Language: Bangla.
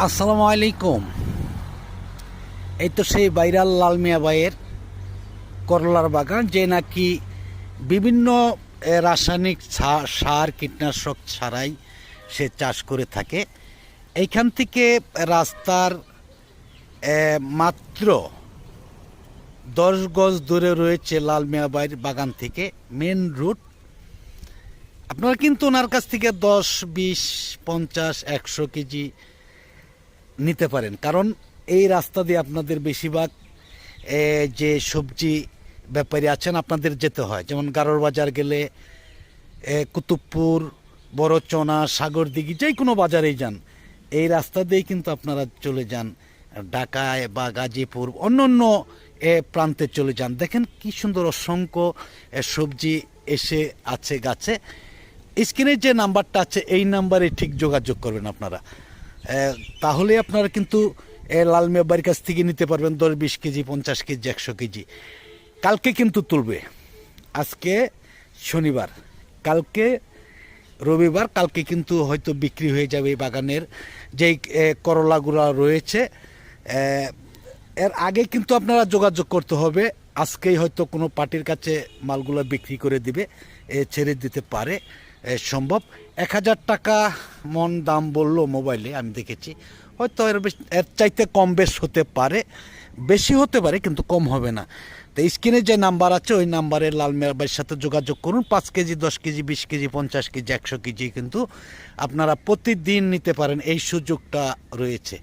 আসসালামু আলাইকুম। এই তো সেই ভাইরাল লাল মিয়া ভাইয়ের করলার বাগান, যে নাকি বিভিন্ন রাসায়নিক সার কীটনাশক ছাড়াই সে চাষ করে থাকে। এইখান থেকে রাস্তার মাত্র 10 গজ দূরে রয়েছে লাল মিয়া ভাইয়ের বাগান থেকে মেন রুট। আপনারা কিন্তু ওনার কাছ থেকে 10, 20, 50, 100 কেজি নিতে পারেন, কারণ এই রাস্তা দিয়ে আপনাদের বেশিরভাগ যে সবজি ব্যাপারী আছেন আপনাদের যেতে হয়, যেমন গারোর বাজার গেলে কুতুবপুর, বড়চনা, সাগরদিঘি, যে কোনো বাজারেই যান এই রাস্তা দিয়েই কিন্তু আপনারা চলে যান ঢাকায় বা গাজীপুর অন্য অন্য প্রান্তে চলে যান। দেখেন কি সুন্দর অসংখ্য সবজি এসে আছে গাছে। স্ক্রিনের যে নাম্বারটা আছে এই নাম্বারে ঠিক যোগাযোগ করবেন আপনারা, তাহলে আপনারা কিন্তু লাল মিয়া বাড়ির কাছ থেকে নিতে পারবেন 10, 20 কেজি, 50 কেজি, 100 কেজি। কালকে কিন্তু তুলবে, আজকে শনিবার, কালকে রবিবার, কালকে কিন্তু হয়তো বিক্রি হয়ে যাবে এই বাগানের যেই করলাগুলো রয়েছে। এর আগে কিন্তু আপনারা যোগাযোগ করতে হবে, আজকেই হয়তো কোনো পার্টির কাছে মালগুলো বিক্রি করে দিবে, ছেড়ে দিতে পারে সম্ভব। 1000 টাকা মন দাম বললো মোবাইলে, আমি দেখেছি, হয়তো এর চাইতে কম বেশ হতে পারে, বেশি হতে পারে কিন্তু কম হবে না। তো স্ক্রিনে যে নাম্বার আছে ওই নাম্বারে লাল মিয়া ভাইয়ের সাথে যোগাযোগ করুন। 5 KG, 10 KG, 20 KG, 50 KG, 100 KG কিন্তু আপনারা প্রতিদিন নিতে পারেন, এই সুযোগটা রয়েছে।